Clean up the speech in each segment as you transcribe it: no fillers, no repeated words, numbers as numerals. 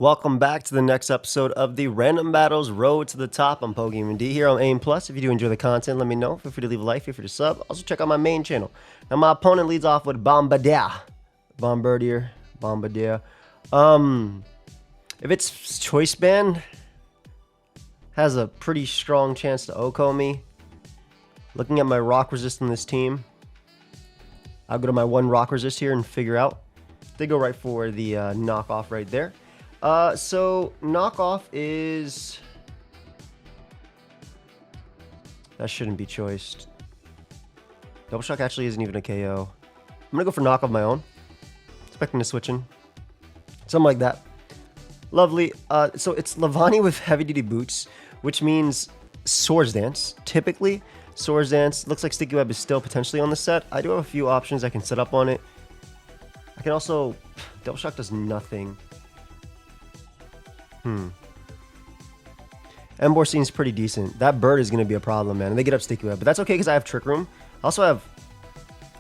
Welcome back to the next episode of the Random Battles Road to the Top. I'm Pokemon D here on AIM Plus. If you do enjoy the content, let me know. Feel free to leave a like, feel free to sub. Also check out my main channel. Now my opponent leads off with Bombardier. If it's Choice Band, has a pretty strong chance to OHKO me. Looking at my rock resist on this team, I'll go to my one rock resist here and figure out. They go right for the knockoff right there. So knockoff is... That shouldn't be choiced. Double shock actually isn't even a KO. I'm gonna go for knock of my own. Expecting to switch in. Something like that. Lovely. So it's Lavani with heavy duty boots, which means Swords Dance. Typically, Swords Dance looks like Sticky Web is still potentially on the set. I do have a few options I can set up on it. I can also... Double shock does nothing. Embor seems pretty decent. That bird is going to be a problem, man. And they get up Sticky Web. But that's okay because I have Trick Room. I also have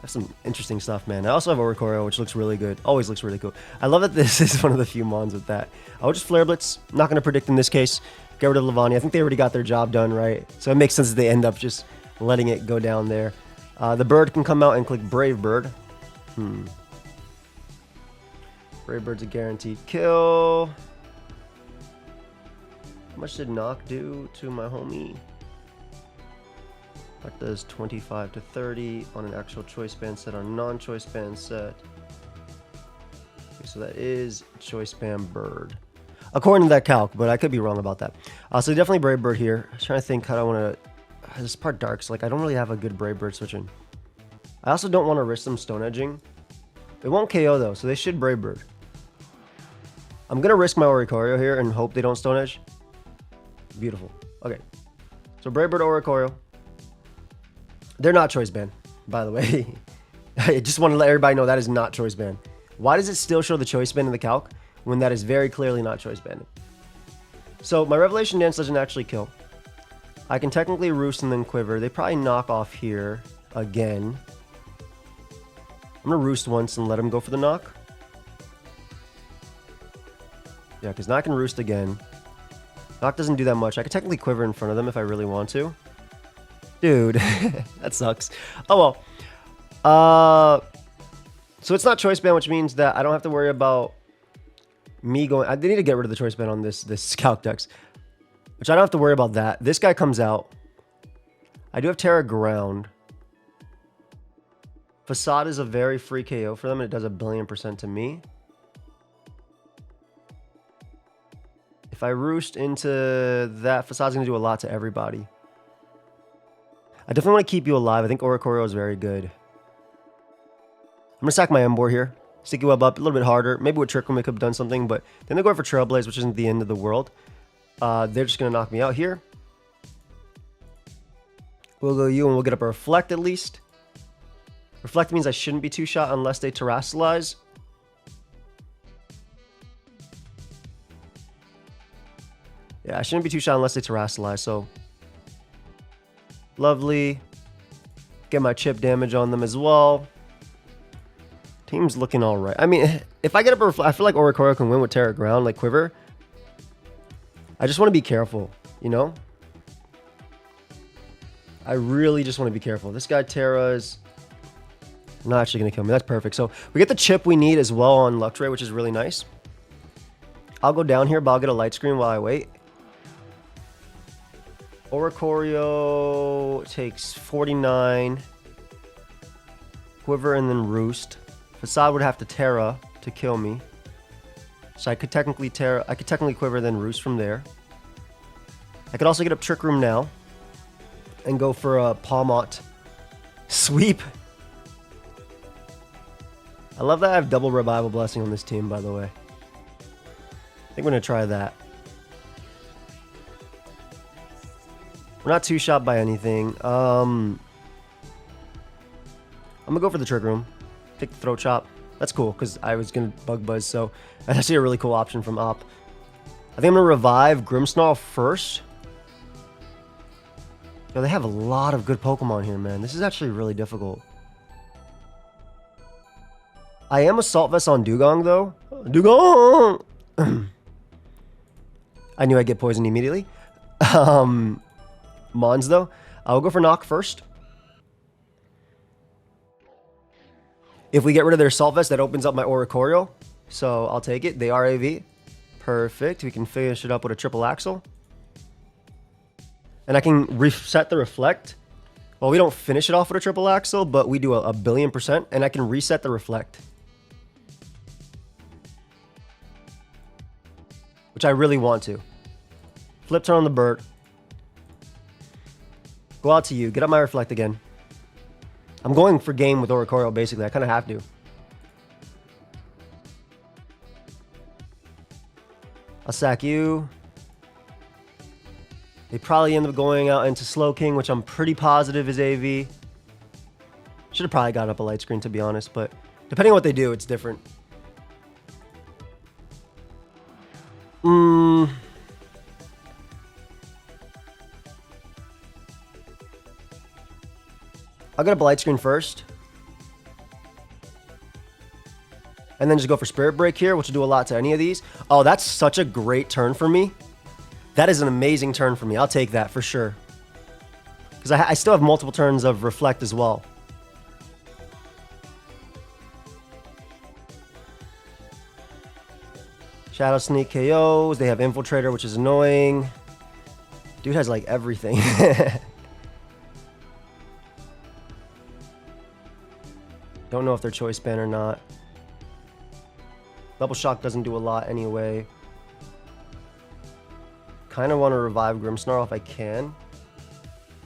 some interesting stuff, man. I also have Oricorio, which looks really good. Always looks really cool. I love that this is one of the few mons with that. I'll just Flare Blitz. Not going to predict in this case. Get rid of Lavani. I think they already got their job done, right? So it makes sense that they end up just letting it go down there. The bird can come out and click Brave Bird. Brave Bird's a guaranteed kill. How much did knock do to my homie? That does 25 to 30 on an actual choice band set, on non-choice band set. Okay, so that is choice band bird. According to that calc, but I could be wrong about that. So definitely Brave Bird here. I was trying to think how I want to... This part dark, so like I don't really have a good Brave Bird switching. I also don't want to risk them Stone Edging. It won't KO though, so they should Brave Bird. I'm going to risk my Oricorio here and hope they don't Stone Edge. Beautiful. Okay. So Brave Bird, Oricorio. They're not choice band, by the way. I just want to let everybody know that is not choice band. Why does it still show the choice band in the calc when that is very clearly not choice band? So my Revelation Dance doesn't actually kill. I can technically Roost and then Quiver. They probably knock off here again. I'm going to Roost once and let him go for the knock. Yeah, because now I can Roost again. Knock doesn't do that much. I could technically Quiver in front of them if I really want to. Dude, that sucks. Oh well. So it's not choice band, which means that I don't have to worry about me going... I need to get rid of the choice band on this Calc Dex, which I don't have to worry about that. This guy comes out. I do have Terra Ground. Facade is a very free KO for them, and it does 1,000,000,000% to me. If I Roost into that, Facade's going to do a lot to everybody. I definitely want to keep you alive. I think Oricorio is very good. I'm going to sack my Embor here. Sticky Web up a little bit harder. Maybe with Trick Room, I could have done something, but then they go for Trailblaze, which isn't the end of the world. They're just going to knock me out here. We'll go you, and we'll get up a Reflect at least. Reflect means I shouldn't be two-shot unless they Terrasilize. Yeah, I shouldn't be two-shot unless they Terrasilize, so... Lovely. Get my chip damage on them as well. Team's looking alright. I mean, if I get up a Reflect, I feel like Oricorio can win with Terra Ground, like Quiver. I just want to be careful, you know? I really just want to be careful. This guy Terra is not actually going to kill me. That's perfect. So we get the chip we need as well on Luxray, which is really nice. I'll go down here, but I'll get a light screen while I wait. Oricorio takes 49. Quiver and then Roost. Facade would have to Terra to kill me. So I could technically Quiver then Roost from there. I could also get up Trick Room now and go for a Palmot sweep. I love that I have double Revival Blessing on this team, by the way. I think we're going to try that. We're not two-shot by anything. I'm going to go for the Trick Room. Take the Throat Chop. That's cool, because I was going to Bug Buzz, so that's actually a really cool option from Op. I think I'm going to revive Grimmsnarl first. Yo, they have a lot of good Pokemon here, man. This is actually really difficult. I am Assault Vest on Dugong, though. Dugong! I knew I'd get poisoned immediately. Mons, though. I'll go for knock first. If we get rid of their Salt Vest, that opens up my Oricorio. So I'll take it. They are AV. Perfect. We can finish it up with a triple axle. And I can reset the reflect. Well, we don't finish it off with a triple axle, but we do a billion %. And I can reset the reflect. Which I really want to. Flip turn on the bird. Go out to you. Get up my reflect again. I'm going for game with Oricorio, basically. I kind of have to. I'll sack you. They probably end up going out into Slow King, which I'm pretty positive is AV. Should have probably got up a light screen, to be honest, but depending on what they do, it's different. I'll get up a light screen first. And then just go for Spirit Break here, which will do a lot to any of these. Oh, that's such a great turn for me. That is an amazing turn for me. I'll take that for sure. Because I still have multiple turns of Reflect as well. Shadow Sneak KOs. They have Infiltrator, which is annoying. Dude has like everything. Don't know if they're Choice Band or not. Double Shock doesn't do a lot anyway. Kind of want to revive Grimmsnarl if I can.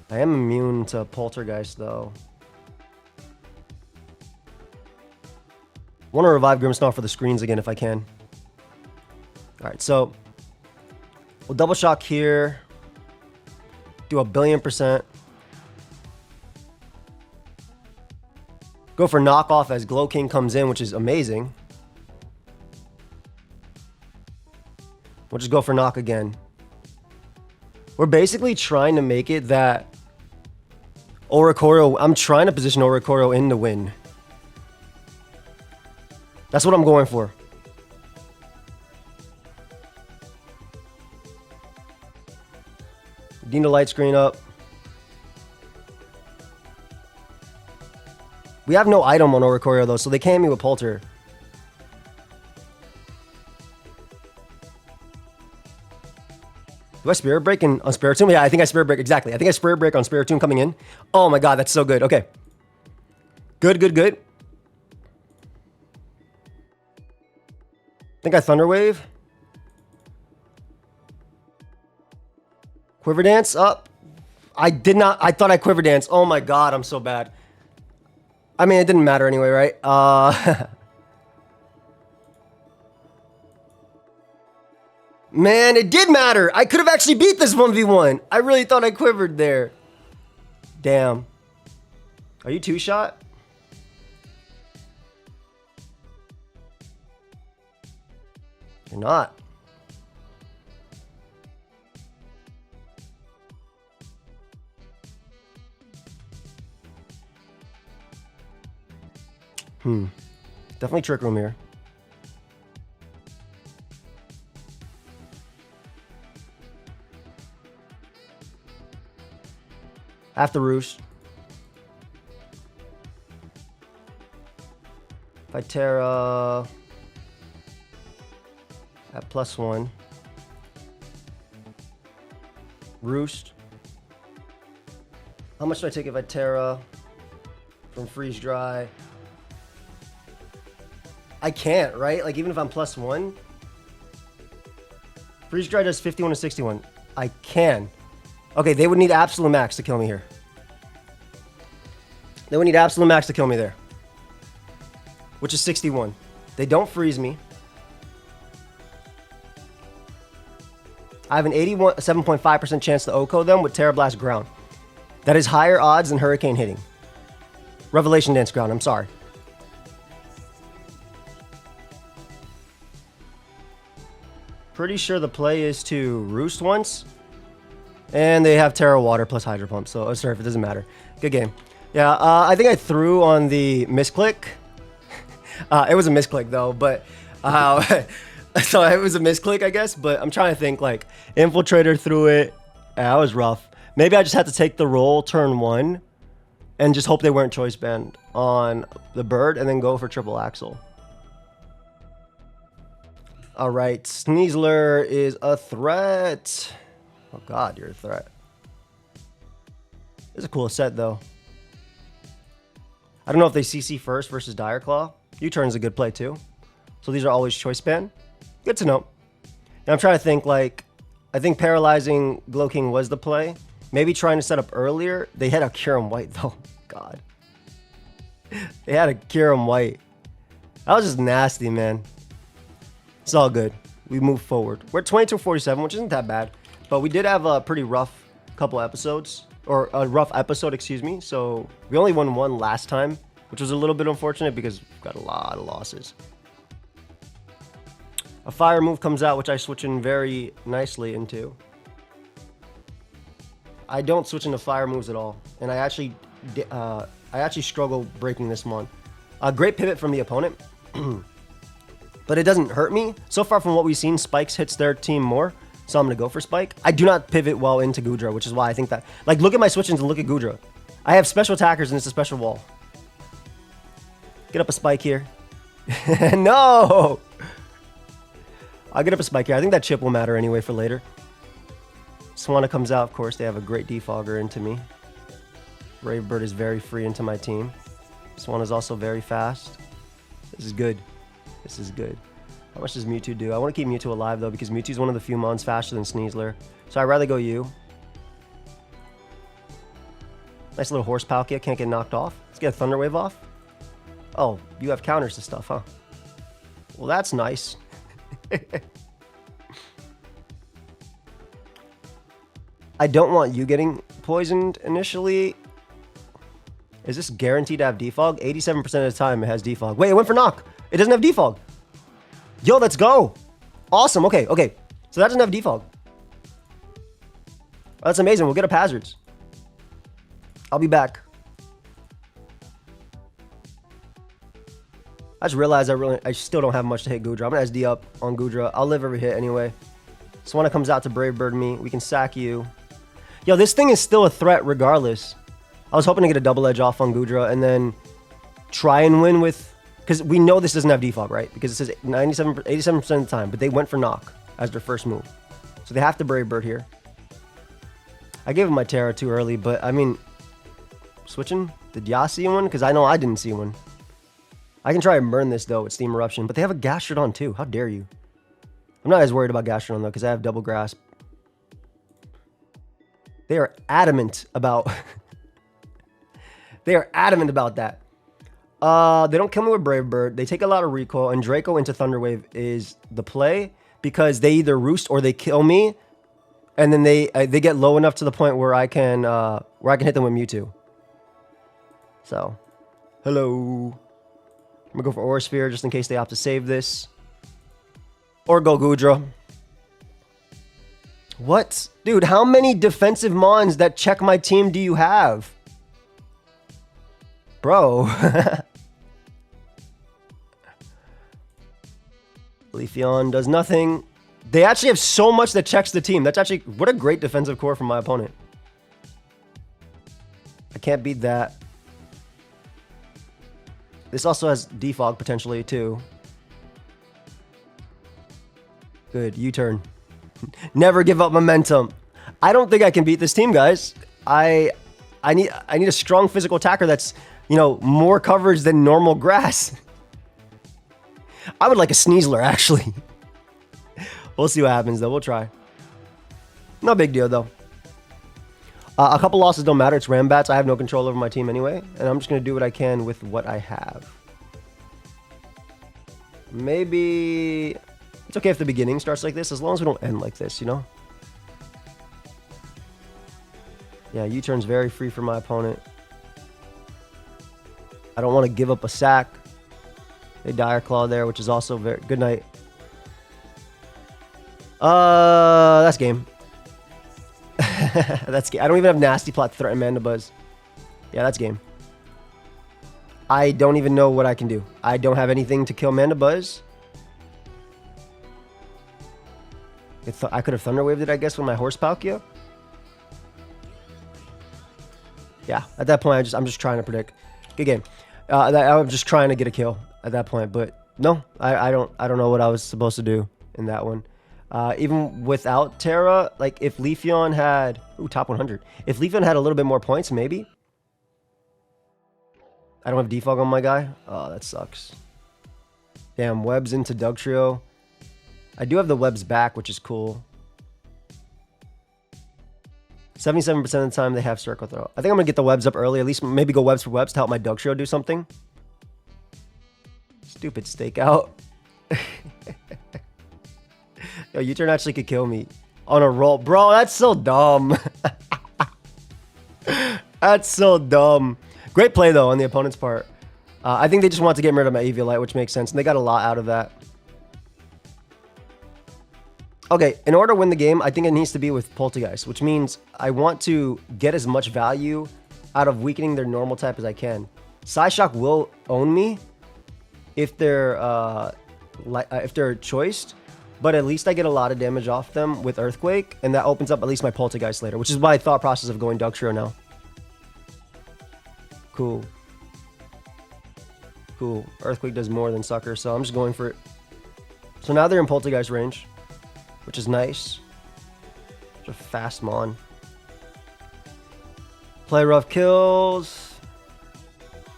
I am immune to Poltergeist though. Want to revive Grimmsnarl for the screens again if I can. Alright, so we'll Double Shock here. Do a billion %. Go for knockoff as Glow King comes in, which is amazing. We'll just go for knock again. We're basically trying to make it that Oricorio, I'm trying to position Oricorio in the win. That's what I'm going for. Need a light screen up. We have no item on Oricorio though, so they can't hit me with Polter. Do I Spirit Break on Spiritomb? Yeah, I think I Spirit Break, exactly. I think I Spirit Break on Spiritomb coming in. Oh my god, that's so good. Okay. Good, good, good. I think I Thunder Wave. Quiver Dance up. I did not, I thought I Quiver Dance. Oh my god, I'm so bad. I mean, it didn't matter anyway, right? Man, it did matter. I could have actually beat this 1v1. I really thought I quivered there. Damn. Are you two-shot? You're not. Definitely Trick Room here. After Roost. Vitera at +1. Roost. How much do I take if Vitera from Freeze Dry? I can't, right? Like, even if I'm +1. Freeze Dry does 51 to 61. I can. Okay, they would need Absolute Max to kill me here. They would need Absolute Max to kill me there. Which is 61. They don't freeze me. I have an 87.5% chance to OHKO them with Terra Blast Ground. That is higher odds than Hurricane hitting. Revelation Dance Ground, I'm sorry. Pretty sure the play is to Roost once. And they have Terra Water plus Hydro Pump, so sorry if it doesn't matter. Good game. Yeah, I think I threw on the misclick. It was a misclick though, but So it was a misclick, I guess, but I'm trying to think, like, Infiltrator threw it. Yeah, that was rough. Maybe I just had to take the roll turn 1 and just hope they weren't choice banned on the bird and then go for triple axle. All right, Sneasler is a threat. Oh God, you're a threat. It's a cool set though. I don't know if they CC first versus Dire Claw. U-turn is a good play too. So these are always choice ban. Good to know. Now I'm trying to think, like, I think paralyzing Glow King was the play. Maybe trying to set up earlier. They had a Kyurem White though. God. They had a Kyurem White. That was just nasty, man. It's all good. We move forward. We're at 22-47, which isn't that bad. But we did have a pretty rough couple episodes. Or a rough episode, excuse me. So we only won 1 last time, which was a little bit unfortunate because we've got a lot of losses. A fire move comes out, which I switch in very nicely into. I don't switch into fire moves at all. And I actually struggle breaking this one. A great pivot from the opponent. But it doesn't hurt me. So far from what we've seen, Spikes hits their team more. So I'm going to go for Spike. I do not pivot well into Goodra, which is why I think that... Like, look at my switch-ins and look at Goodra. I have special attackers and it's a special wall. Get up a Spike here. No! I'll get up a Spike here. I think that chip will matter anyway for later. Swanna comes out, of course. They have a great defogger into me. Brave Bird is very free into my team. Swanna's also very fast. This is good. This is good. How much does Mewtwo do? I want to keep Mewtwo alive, though, because Mewtwo's one of the few mons faster than Sneasler. So I'd rather go you. Nice little horse Palkia. Can't get knocked off. Let's get a Thunder Wave off. Oh, you have counters to stuff, huh? Well, that's nice. I don't want you getting poisoned initially. Is this guaranteed to have defog? 87% of the time it has defog. Wait, it went for knock. It doesn't have defog. Yo, let's go. Awesome. Okay, okay. So that doesn't have defog. That's amazing. We'll get up hazards. I'll be back. I just realized I still don't have much to hit Goodra. I'm going to SD up on Goodra. I'll live every hit anyway. Swanna comes out to Brave Bird me. We can sack you. Yo, this thing is still a threat regardless. I was hoping to get a double edge off on Goodra and then try and win with... Because we know this doesn't have defog, right? Because it says 87% of the time. But they went for knock as their first move. So they have to Brave Bird here. I gave him my Terra too early, but I mean... Switching? Did y'all see one? Because I know I didn't see one. I can try and burn this, though, with Steam Eruption. But they have a Gastrodon, too. How dare you? I'm not as worried about Gastrodon, though, because I have Double Grasp. They are adamant about... They are adamant about that. They don't kill me with Brave Bird. They take a lot of recoil, and Draco into Thunder Wave is the play because they either roost or they kill me, and then they get low enough to the point where I can hit them with Mewtwo. So, hello. I'm gonna go for Aura Sphere just in case they opt to save this, or go Goodra. What, dude? How many defensive mons that check my team do you have, bro? Leafeon does nothing. They actually have so much that checks the team. That's actually... What a great defensive core from my opponent. I can't beat that. This also has defog potentially, too. Good. U-turn. Never give up momentum. I don't think I can beat this team, guys. I need a strong physical attacker that's, you know, more coverage than normal grass. I would like a Sneasler, actually. We'll see what happens, though. We'll try. No big deal, though. A couple losses don't matter. It's Rambats. I have no control over my team anyway. And I'm just going to do what I can with what I have. Maybe... It's okay if the beginning starts like this, as long as we don't end like this, you know? Yeah, U-turn's very free for my opponent. I don't want to give up a sack. A Dire Claw there, which is also very... Good night. That's game. That's game. I don't even have Nasty Plot to threaten Mandibuzz. Yeah, that's game. I don't even know what I can do. I don't have anything to kill Mandibuzz. I could have Thunder Waved it, I guess, with my Horse Palkia. Yeah, at that point, I'm just trying to predict. Good game. I'm just trying to get a kill at that point, but no, I don't know what I was supposed to do in that one. Even without Terra, like if Leafeon had top 100, if Leafeon had a little bit more points, maybe. I don't have defog on my guy. Oh, that sucks. Damn, webs into Dugtrio. I do have the webs back, which is cool. 77% of the time they have Circle Throw. I think I'm going to get the webs up early. At least maybe go webs for webs to help my Dugtrio do something. Stupid stakeout. Yo, U-turn actually could kill me on a roll. Bro, that's so dumb. That's so dumb. Great play, though, on the opponent's part. I think they just want to get rid of my Eviolite, which makes sense. And they got a lot out of that. Okay, in order to win the game, I think it needs to be with Poltergeist, which means I want to get as much value out of weakening their normal type as I can. Psyshock will own me if they're choiced, but at least I get a lot of damage off them with Earthquake, and that opens up at least my Poltergeist later, which is my thought process of going Dugtrio now. Cool. Cool. Earthquake does more than Sucker, so I'm just going for it. So now they're in Poltergeist range, which is nice. It's a fast Mon. Play rough kills.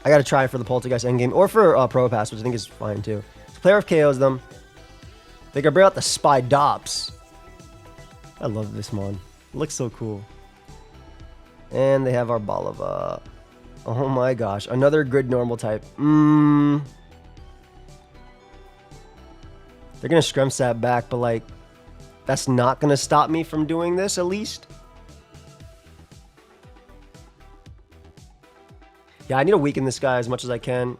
I gotta try for the Poltergeist endgame, or for Pro Pass, which I think is fine too. So play rough KOs them. They can bring out the Spy Dops. I love this Mon. It looks so cool. And they have our Balava. Oh my gosh, another grid normal type. They're gonna Scremsat back, but like, that's not gonna stop me from doing this at least. Yeah, I need to weaken this guy as much as I can.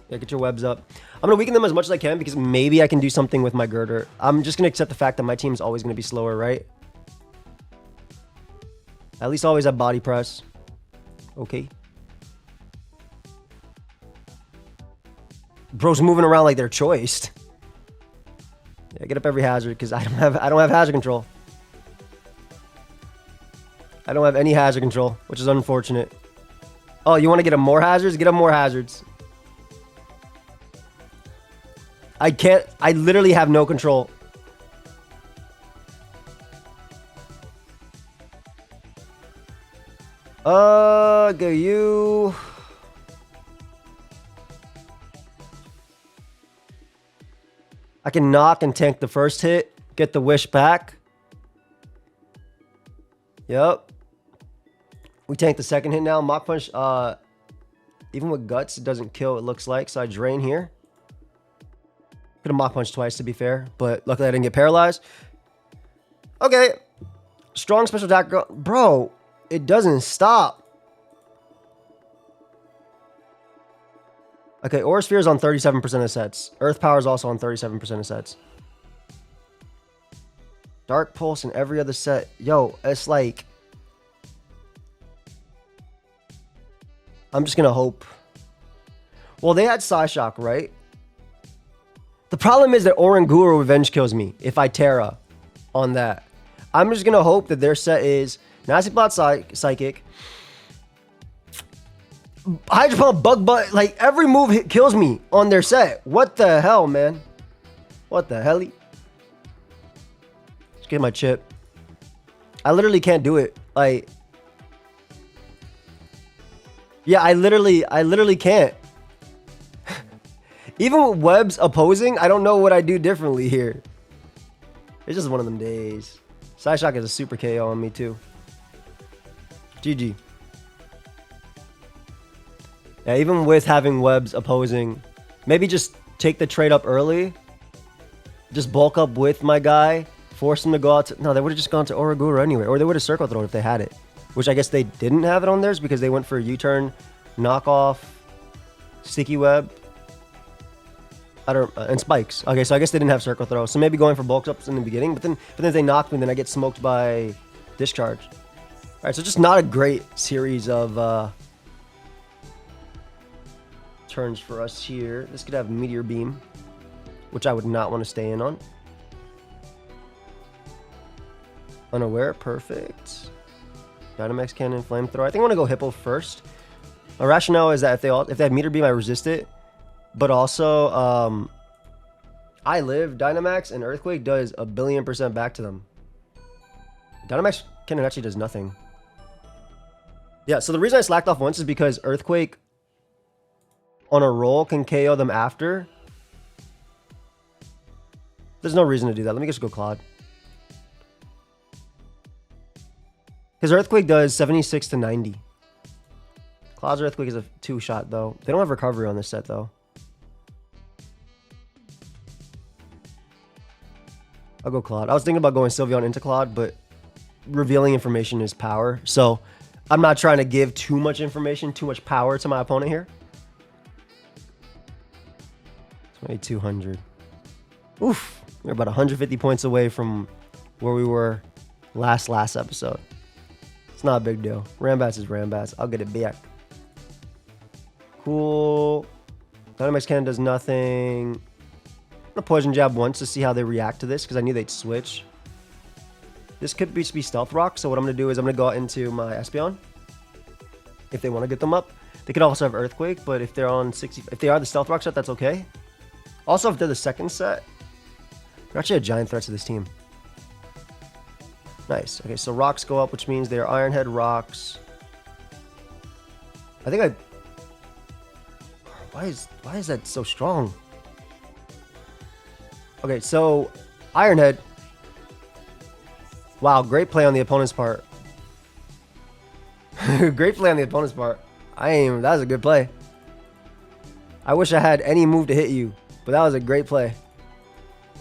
Yeah, get your webs up. I'm going to weaken them as much as I can because maybe I can do something with my girder. I'm just going to accept the fact that my team's always going to be slower, right? At least always have body press. Okay. Bro's moving around like they're choiced. Yeah, get up every hazard because I don't have hazard control. I don't have any hazard control, which is unfortunate. Oh, you want to get him more hazards? Get him more hazards. I can't. I literally have no control. Go you. I can knock and tank the first hit. Get the wish back. Yep. We tank the second hit now. Mach Punch, even with Guts, it doesn't kill, it looks like. So I drain here. Could have Mach Punch twice, to be fair. But luckily I didn't get paralyzed. Okay. Strong special attack. Bro, it doesn't stop. Okay, Aura Sphere is on 37% of sets. Earth Power is also on 37% of sets. Dark Pulse in every other set. Yo, it's like... I'm just going to hope. Well, they had Psyshock, right? The problem is that Oranguru Revenge kills me if I Terra on that. I'm just going to hope that their set is Nasty Plot Psychic. Hydro Pump, Bug Butt. Like, every move kills me on their set. What the hell, man? What the hell? Just get my chip. I literally can't do it. Like... Yeah, I literally can't. Even with webs opposing, I don't know what I do differently here. It's just one of them days. Psyshock is a super KO on me too. GG. Yeah, even with having webs opposing, maybe just take the trade up early. Just bulk up with my guy. Force him to go out to... No, they would have just gone to Oragura anyway. Or they would have Circle Thrown if they had it. Which I guess they didn't have it on theirs because they went for a U-turn, knockoff, sticky web, and spikes. Okay, so I guess they didn't have circle throw. So maybe going for bulk ups in the beginning, but then if they knock me, then I get smoked by discharge. All right, so just not a great series of turns for us here. This could have Meteor Beam, which I would not want to stay in on. Unaware, perfect. Dynamax Cannon, Flamethrower. I think I want to go Hippo first. My rationale is that if they have Meteor Beam, I resist it. But also, I live Dynamax and Earthquake does 1,000,000,000% back to them. Dynamax Cannon actually does nothing. Yeah, so the reason I slacked off once is because Earthquake on a roll can KO them after. There's no reason to do that. Let me just go Claude. Because Earthquake does 76 to 90. Claude's Earthquake is a 2-shot, though. They don't have recovery on this set, though. I'll go Claude. I was thinking about going Sylveon into Claude, but revealing information is power. So I'm not trying to give too much information, too much power to my opponent here. 2,200. Oof. We're about 150 points away from where we were last episode. It's not a big deal. Rambats is Rambats. I'll get it back. Cool. Dynamax Cannon does nothing. I'm gonna Poison Jab once to see how they react to this because I knew they'd switch. This could be Stealth Rock, so what I'm gonna do is I'm gonna go out into my Espeon if they want to get them up. They could also have Earthquake, but if they're on 60, if they are the Stealth Rock set, that's okay. Also, if they're the second set, they're actually a giant threat to this team. Nice. Okay, so rocks go up, which means they're Iron Head rocks. I think why is that so strong? Okay, so Iron Head. Wow, great play on the opponent's part. Great play on the opponent's part. That was a good play. I wish I had any move to hit you, but that was a great play.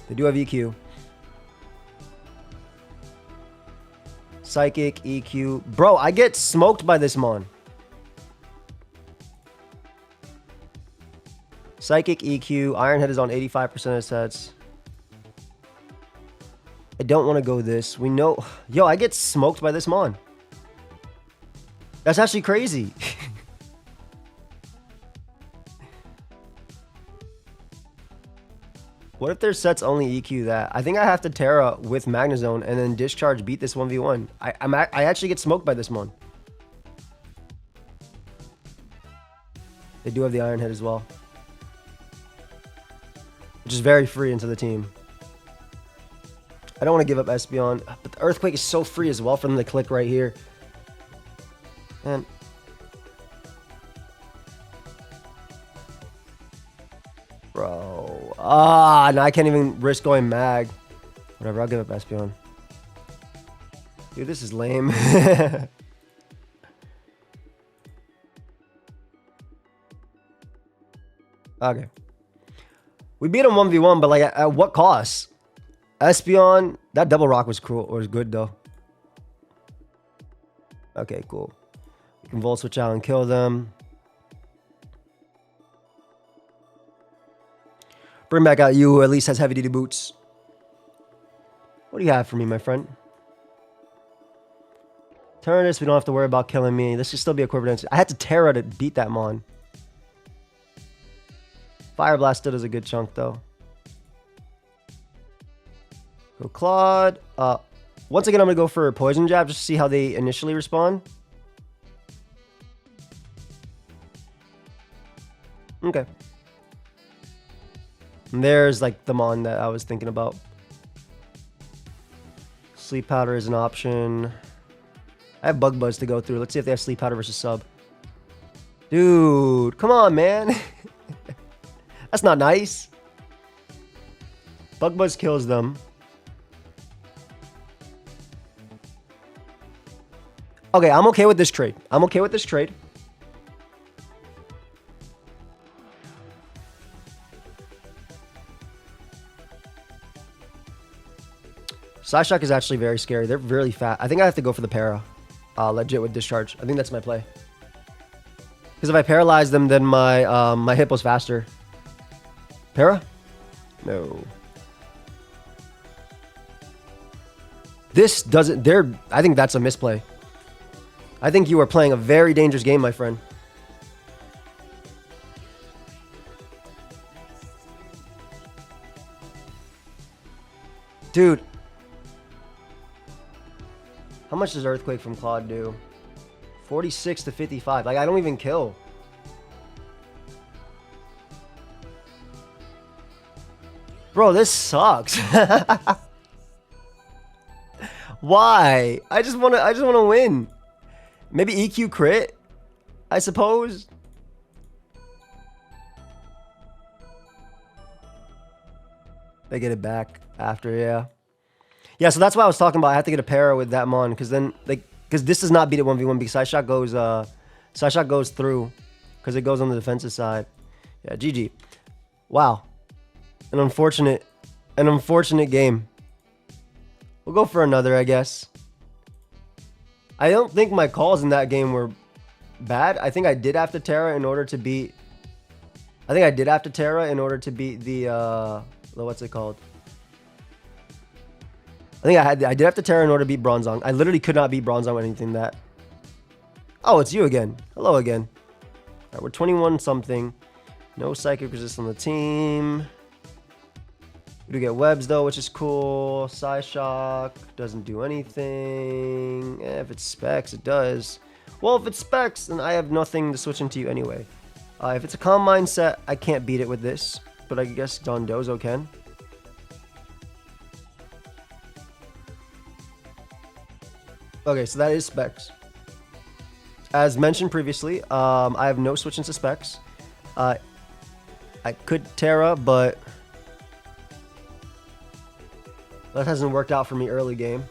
They do have EQ. Psychic, EQ. Bro, I get smoked by this Mon. Psychic, EQ. Iron Head is on 85% of sets. I don't want to go this. We know... Yo, I get smoked by this Mon. That's actually crazy. What if their sets only EQ that? I think I have to Terra with Magnezone and then Discharge beat this 1v1. I actually get smoked by this Mon. They do have the Iron Head as well, which is very free into the team. I don't want to give up Espeon, but the Earthquake is so free as well for them to click right here. And bro, no, I can't even risk going Mag. Whatever, I'll give up Espeon. Dude, this is lame. Okay. We beat him 1v1, but like at what cost? Espeon, that double rock was cool, was good though. Okay, cool. We can Volt Switch out and kill them. Bring back out you who at least has heavy duty boots. What do you have for me, my friend? Tyrannus, we don't have to worry about killing me. This should still be a equivalent. I had to Terra to beat that Mon. Fire Blast still does a good chunk though. Go Claude. Once again, I'm going to go for a Poison Jab just to see how they initially respond. Okay. And there's like the Mon that I was thinking about. Sleep Powder is an option. I have Bug Buzz to go through. Let's see if they have Sleep Powder versus Sub. Dude, come on, man. That's not nice. Bug Buzz kills them. Okay, I'm okay with this trade. I'm okay with this trade. Psyshock is actually very scary. They're really fat. I think I have to go for the para. Legit with Discharge. I think that's my play. Because if I paralyze them, then my my Hippo's faster. Para? No. This doesn't... I think that's a misplay. I think you are playing a very dangerous game, my friend. Dude. How much does Earthquake from Claude do? 46 to 55. Like, I don't even kill. Bro, this sucks. Why? I just wanna win. Maybe EQ crit, I suppose. They get it back after, yeah. Yeah, so that's why I was talking about I have to get a para with that mon, because then because this does not beat it 1v1 because side shot goes through because it goes on the defensive side. Yeah, GG. Wow. An unfortunate game. We'll go for another, I guess. I don't think my calls in that game were bad. I think I did have to Terra in order to beat the what's it called? I did have to Terra in order to beat Bronzong. I literally could not beat Bronzong with anything that. Oh, it's you again. Hello again. All right, we're 21 something. No psychic resist on the team. We do get webs though, which is cool. Psyshock doesn't do anything. If it's specs, it does. Well, if it's specs, then I have nothing to switch into you anyway. If it's a calm mindset, I can't beat it with this, but I guess Dondozo can. Okay, so that is specs. As mentioned previously, I have no switch into specs. I could Terra, but that hasn't worked out for me early game.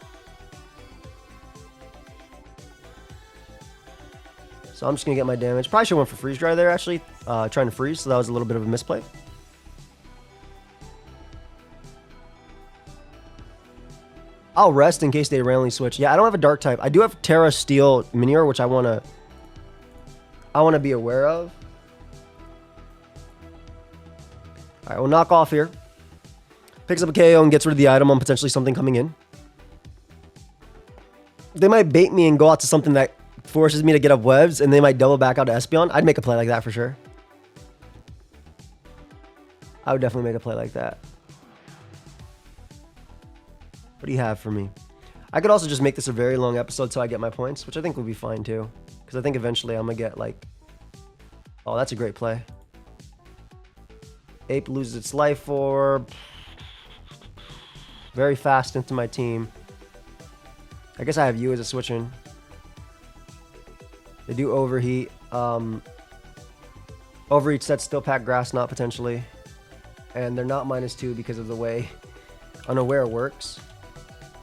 So I'm just going to get my damage. Probably should have went for freeze dry there, actually. Trying to freeze, so that was a little bit of a misplay. I'll rest in case they randomly switch. Yeah, I don't have a dark type. I do have Terra Steel Minior, which I wanna be aware of. Alright, we'll knock off here. Picks up a KO and gets rid of the item on potentially something coming in. They might bait me and go out to something that forces me to get up webs, and they might double back out to Espeon. I'd make a play like that for sure. I would definitely make a play like that. What do you have for me? I could also just make this a very long episode till I get my points, which I think would be fine too. Because I think eventually I'm going to get like... Oh, that's a great play. Ape loses its life orb. Very fast into my team. I guess I have you as a switch in. They do overheat. Overheat sets still pack Grass Knot potentially. And they're not -2 because of the way Unaware works.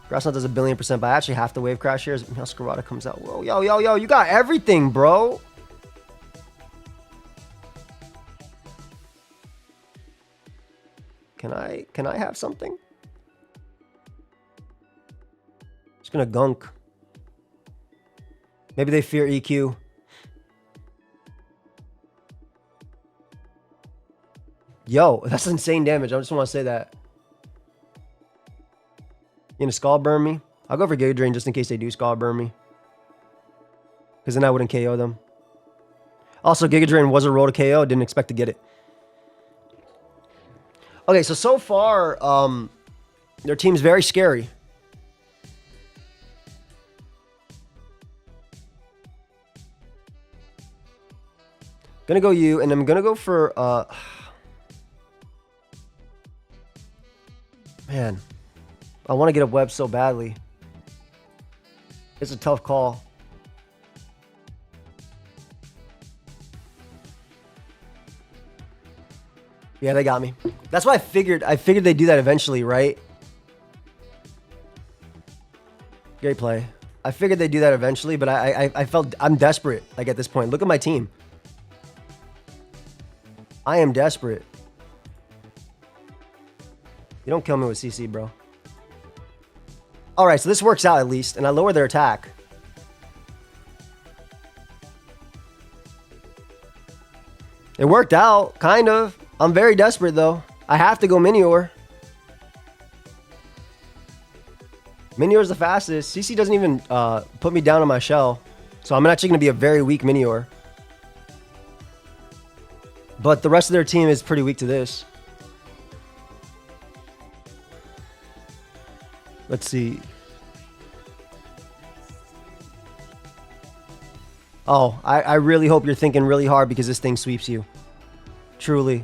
Grass Knot does 1,000,000,000%, but I actually have to wave crash here. Masquerada comes out. Whoa, yo, you got everything, bro. Can I have something? Just gonna gunk. Maybe they fear EQ. Yo, that's insane damage. I just want to say that. You gonna Scald Burn me? I'll go for Giga Drain just in case they do Scald Burn me. Because then I wouldn't KO them. Also, Giga Drain was a roll to KO. Didn't expect to get it. Okay, so far, their team's very scary. Gonna go you, and I'm gonna go for, man, I want to get a web so badly. It's a tough call. Yeah, they got me. That's why I figured they'd do that eventually, right? Great play. I figured they'd do that eventually, but I felt I'm desperate, like, at this point. Look at my team. I am desperate. You don't kill me with CC, bro. Alright, so this works out at least, and I lower their attack. It worked out, kind of. I'm very desperate, though. I have to go Minior. Minior's the fastest. CC doesn't even put me down on my shell. So I'm actually going to be a very weak Minior. But the rest of their team is pretty weak to this. Let's see. Oh, I really hope you're thinking really hard because this thing sweeps you. Truly.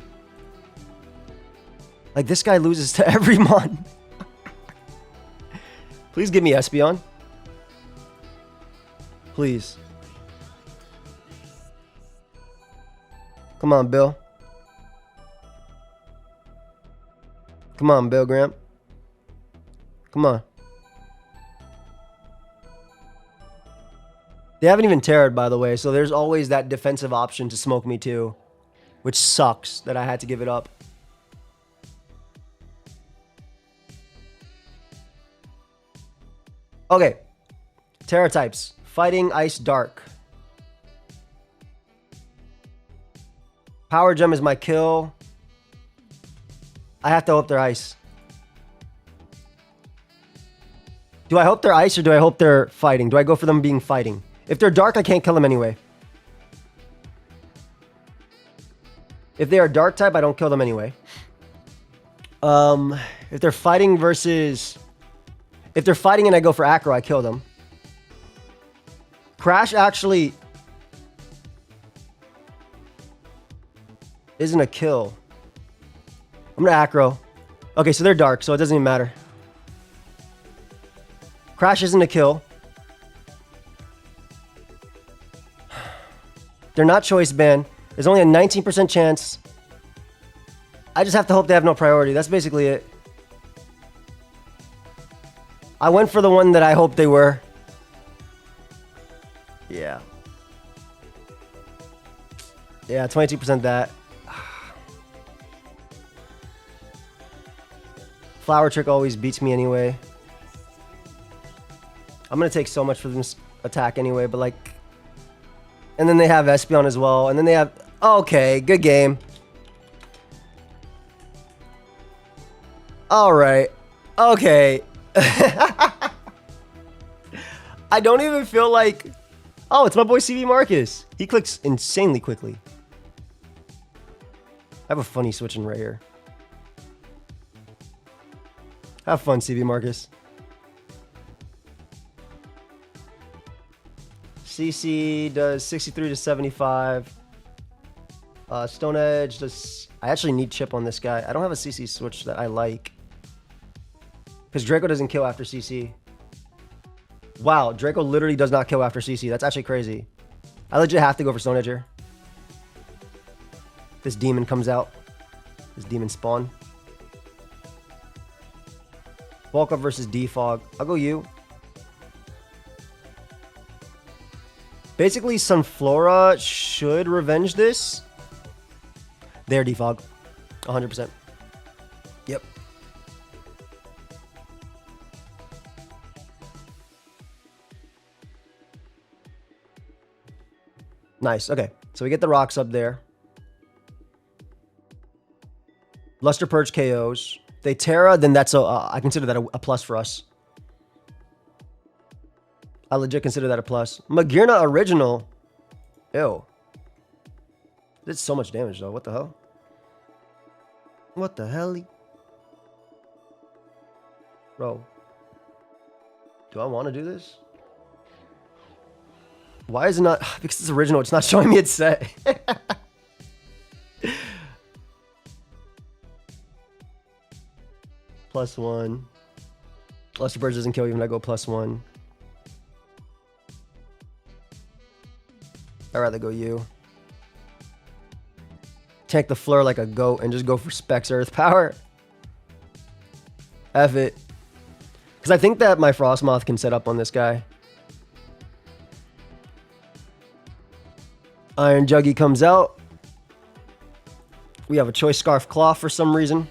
Like, this guy loses to every mon. Please give me Espeon. Please. Come on, Bill. Come on, Bill Graham. Come on. They haven't even terrored, by the way, so there's always that defensive option to smoke me too. Which sucks that I had to give it up. Okay. Terra types. Fighting, Ice, Dark. Power Gem is my kill. I have to hope they're Ice. Do I hope they're Ice or do I hope they're fighting? Do I go for them being fighting? If they're Dark, I can't kill them anyway. If they are Dark type, I don't kill them anyway. If they're fighting versus... If they're fighting and I go for Acro, I kill them. Crash actually... isn't a kill. I'm gonna Acro. Okay, so they're Dark, so it doesn't even matter. Crash isn't a kill. They're not choice band. There's only a 19% chance. I just have to hope they have no priority. That's basically it. I went for the one that I hoped they were. Yeah. Yeah, 22% that. Flower Trick always beats me anyway. I'm going to take so much for this attack anyway, but like... And then they have Espeon as well. And then they have... Okay, good game. Alright. Okay. I don't even feel like... Oh, it's my boy CV Marcus. He clicks insanely quickly. I have a funny switching right here. Have fun, CV Marcus. CC does 63 to 75. Stone Edge does... I actually need chip on this guy. I don't have a CC switch that I like. Because Draco doesn't kill after CC. Wow, Draco literally does not kill after CC. That's actually crazy. I legit have to go for Stone Edge here. This demon comes out. This demon spawn. Bulk up versus Defog. I'll go you. Basically, Sunflora should revenge this. There, Defog. 100%. Yep. Nice. Okay. So we get the rocks up there. Luster Purge KOs. If they Terra, then that's a... I consider that a plus for us. I legit consider that a plus. Magearna Original. Ew. Did so much damage, though. What the hell? What the hell? Bro. Do I want to do this? Why is it not... Because it's original. It's not showing me its set. +1. Luster Purge doesn't kill even if I go +1. I'd rather go you. Tank the Fleur like a goat and just go for Specs Earth Power. F it. Because I think that my Frostmoth can set up on this guy. Iron Juggy comes out. We have a Choice Scarf Claw for some reason.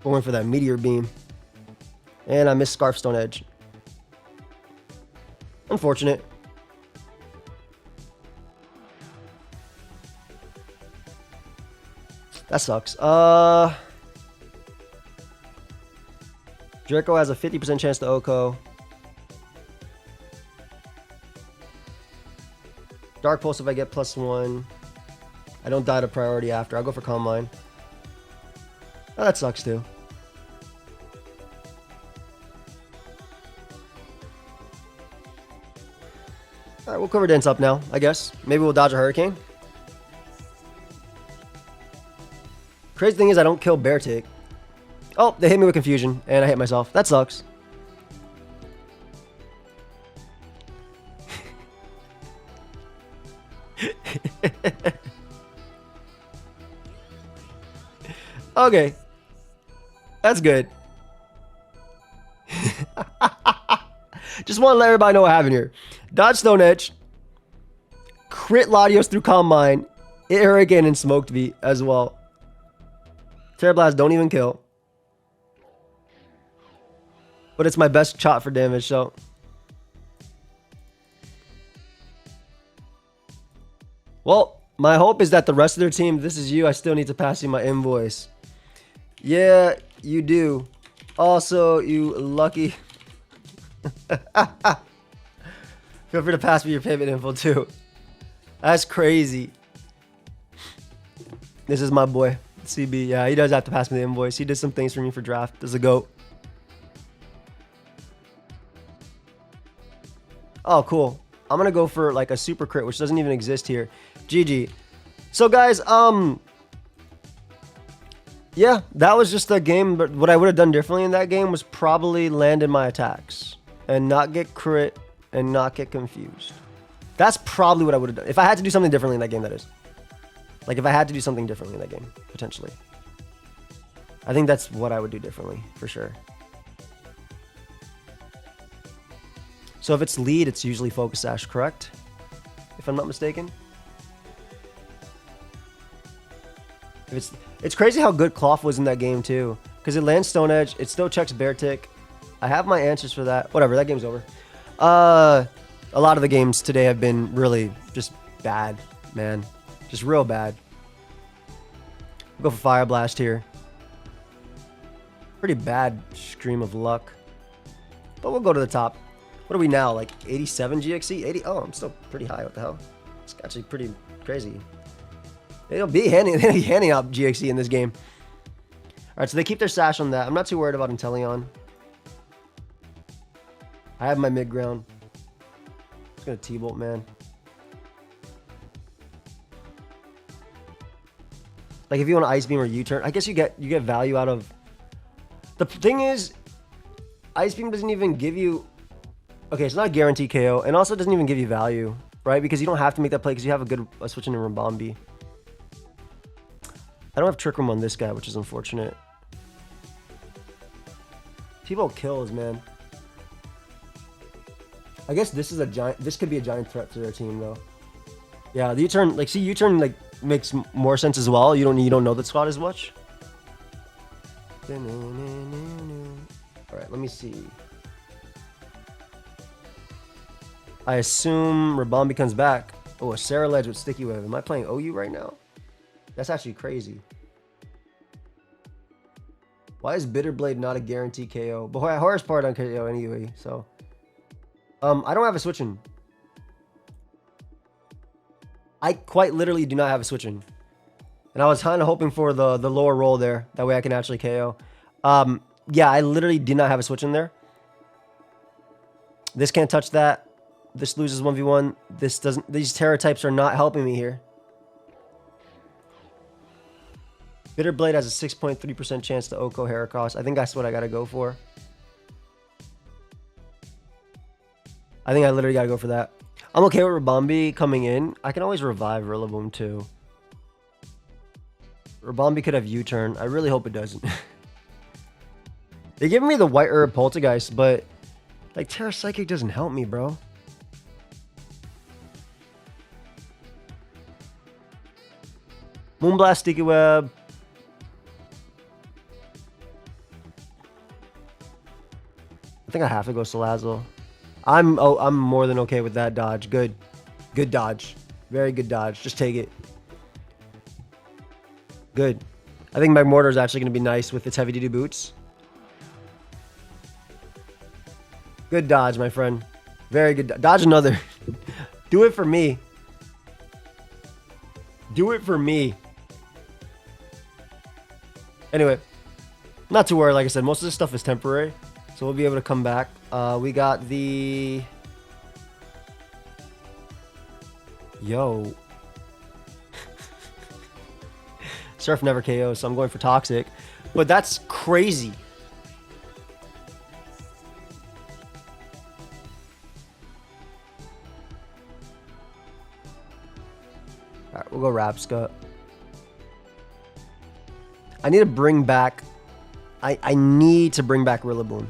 Going for that Meteor Beam. And I missed Scarf Stone Edge. Unfortunate. That sucks. Draco has a 50% chance to Oko. Dark Pulse if I get +1. I don't die to priority after. I'll go for Calm Mind. Oh, that sucks too. Alright, we'll cover dents up now, I guess. Maybe we'll dodge a hurricane. Crazy thing is I don't kill bear tick. Oh, they hit me with confusion, and I hit myself. That sucks. Okay. That's good. Just want to let everybody know what happened here. Dodge Stone Edge. Crit Latios through Calm Mind. Hit Hurricane and Smoked Beat as well. Terra Blast don't even kill. But it's my best shot for damage, so. Well, my hope is that the rest of their team, this is you, I still need to pass you my invoice. Yeah, you do. Also, you lucky. Feel free to pass me your payment info too. That's crazy. This is my boy, CB. Yeah, he does have to pass me the invoice. He did some things for me for draft. There's a GOAT. Oh, cool. I'm gonna go for like a super crit, which doesn't even exist here. GG. So guys, yeah, that was just a game, but what I would have done differently in that game was probably land in my attacks and not get crit and not get confused. That's probably what I would have done. If I had to do something differently in that game, that is. Like if I had to do something differently in that game, potentially. I think that's what I would do differently, for sure. So if it's lead, it's usually Focus Sash, correct? If I'm not mistaken. It's crazy how good Cloth was in that game too. Because it lands Stone Edge, it still checks Bear Tick. I have my answers for that. Whatever, that game's over. A lot of the games today have been really just bad, man. Just real bad. We'll go for Fire Blast here. Pretty bad stream of luck. But we'll go to the top. What are we now? Like 87 GXC? 80? Oh, I'm still pretty high. What the hell? It's actually pretty crazy. They'll be handing out GXC in this game. Alright, so they keep their sash on that. I'm not too worried about Inteleon. I have my mid ground. Just gonna T-Bolt, man. Like if you want to Ice Beam or U-turn, I guess you get value out of. The thing is, Ice Beam doesn't even give you. Okay, it's not a guaranteed KO, and also doesn't even give you value, right? Because you don't have to make that play because you have a switch into Ribombee. I don't have Trick Room on this guy, which is unfortunate. People kills, man. I guess this is a giant. This could be a giant threat to their team, though. Yeah, the U-turn, like, see, U-turn like makes more sense as well. You don't know that squad as much. All right, let me see. I assume Ribombee comes back. Oh, a Sarah Ledge with Sticky Web. Am I playing OU right now? That's actually crazy. Why is Bitter Blade not a guaranteed KO? But Horus Part on KO anyway, so. I don't have a switch-in. I quite literally do not have a switch-in. And I was kind of hoping for the lower roll there. That way I can actually KO. Yeah, I literally did not have a switch-in there. This can't touch that. This loses 1v1. This doesn't. These Terra types are not helping me here. Bitter Blade has a 6.3% chance to Oko Heracross. I think that's what I gotta go for. I think I literally gotta go for that. I'm okay with Ribombee coming in. I can always revive Rillaboom too. Ribombee could have U-turn. I really hope it doesn't. They're giving me the White Herb Poltergeist, but like Terra Psychic doesn't help me, bro. Moonblast, Sticky Web. I think I have to go Salazzle. I'm more than okay with that dodge. Good dodge. Very good dodge. Just take it. Good. I think Magmortar is actually going to be nice with its heavy-duty boots. Good dodge, my friend. Very good. Dodge another. Do it for me. Do it for me. Anyway, not too worried. Like I said, most of this stuff is temporary, so we'll be able to come back. We got the Yo. Surf never KOs, so I'm going for Toxic. But that's crazy. Alright, we'll go Rapska. I need to bring back... I need to bring back Rillaboom.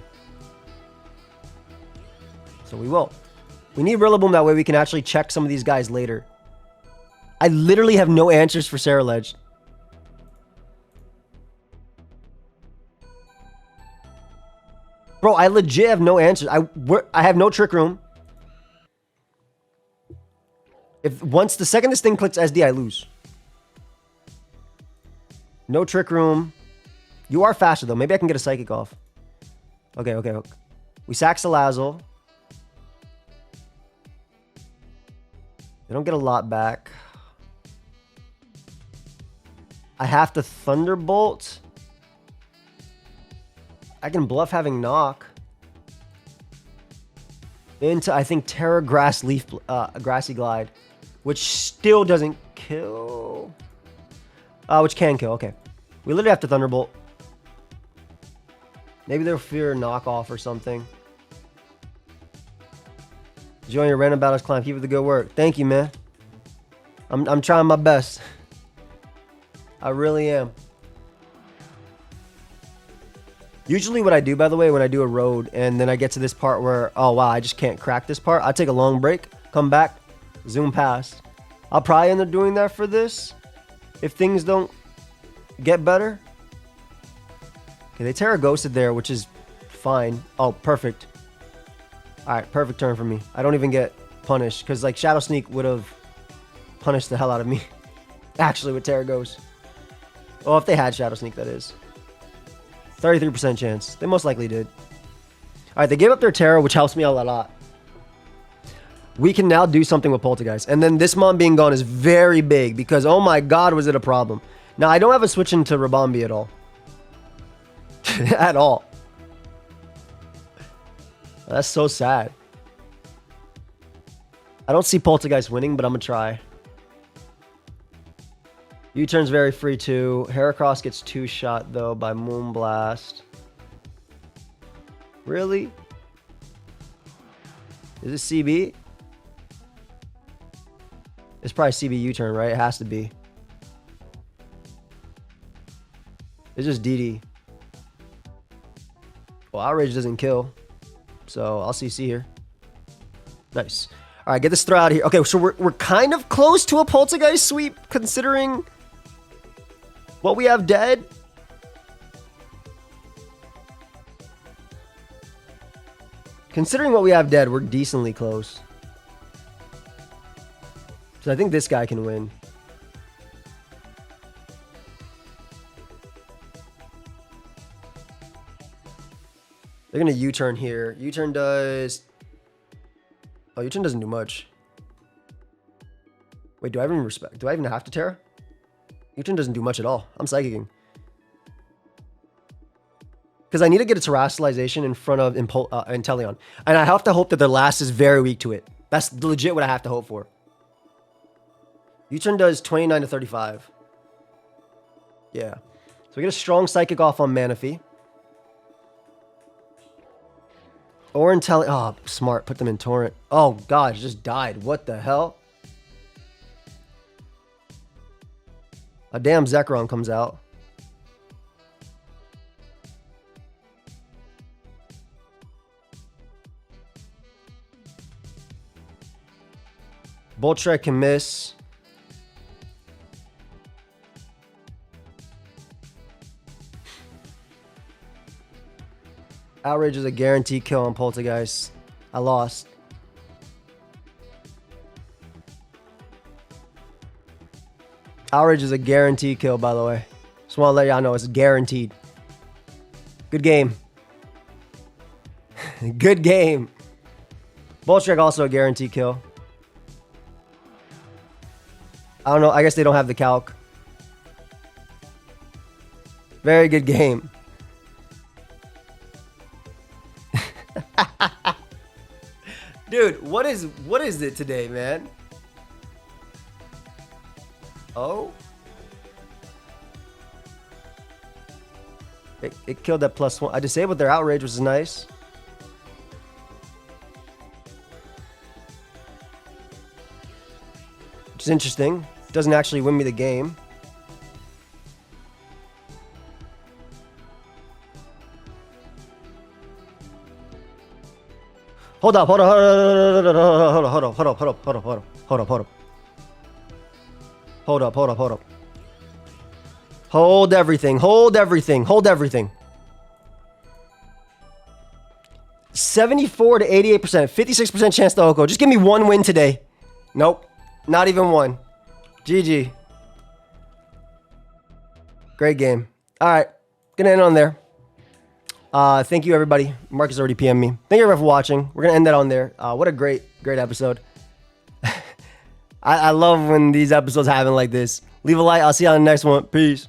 So we will. We need Rillaboom, that way we can actually check some of these guys later. I literally have no answers for Saraledge. Bro, I legit have no answers. I have no Trick Room. Once the second this thing clicks SD, I lose. No Trick Room. You are faster, though. Maybe I can get a Psychic off. Okay. We sack Salazzle. They don't get a lot back. I have to Thunderbolt. I can bluff having Knock. Into, I think, Terra Grass Leaf, Grassy Glide. Which still doesn't kill. Which can kill, okay. We literally have to Thunderbolt. Maybe they'll fear knockoff or something. Enjoying your random battles climb. Keep up the good work. Thank you, man. I'm trying my best. I really am. Usually what I do, by the way, when I do a road and then I get to this part where, oh wow, I just can't crack this part, I take a long break, come back, zoom past. I'll probably end up doing that for this if things don't get better. Okay, they Terra Ghosted there, which is fine. Oh, perfect. Alright, perfect turn for me. I don't even get punished, because like Shadow Sneak would have punished the hell out of me. Actually, with Terra Ghost. Well, if they had Shadow Sneak, that is. 33% chance. They most likely did. Alright, they gave up their Terra, which helps me out a lot. We can now do something with Poltergeist. And then this Mon being gone is very big, because oh my god, was it a problem. Now, I don't have a switch into Rabambi at all. At all. That's so sad. I don't see Poltergeist winning, but I'm gonna try. U-turn's very free too. Heracross gets 2-shot though by Moonblast. Really? Is it CB? It's probably CB U-turn, right? It has to be. It's just DD. Well, Outrage doesn't kill. So I'll CC here. Nice. All right, get this throw out here. Okay, so we're kind of close to a Poltergeist sweep considering what we have dead. Considering what we have dead, we're decently close. So I think this guy can win. They're going to U-turn here. U-turn does... Oh, U-turn doesn't do much. Wait, do I even respect? Do I even have to Terra? U-turn doesn't do much at all. I'm Psychicking. Because I need to get a Terrestrialization in front of Inteleon. And I have to hope that their last is very weak to it. That's legit what I have to hope for. U-turn does 29 to 35. Yeah. So we get a strong Psychic off on Manaphy. Or Inteleon. Oh, smart. Put them in Torrent. Oh, God. It just died. What the hell? A damn Zekrom comes out. Boltrek can miss. Outrage is a guaranteed kill on Poltergeist. I lost. Outrage is a guaranteed kill, by the way. Just want to let y'all know it's guaranteed. Good game. Good game. Boltrek also a guaranteed kill. I don't know. I guess they don't have the calc. Very good game. Dude, what is it today, man? Oh. It killed that +1. I disabled their outrage, which is nice. Which is interesting. Doesn't actually win me the game. Hold up, hold up, hold up, hold up, hold up, hold up, hold up, hold up, hold up, hold up, hold up. Hold up, hold up, hold up. Hold everything, hold everything, hold everything. 74 to 88%, 56% chance to Oko. Just give me one win today. Nope, not even one. GG. Great game. All right, gonna end on there. Thank you, everybody. Marcus already PM'd me. Thank you, everyone, for watching. We're gonna end that on there. What a great episode. I love when these episodes happen like this. Leave a like. I'll see you on the next one. Peace.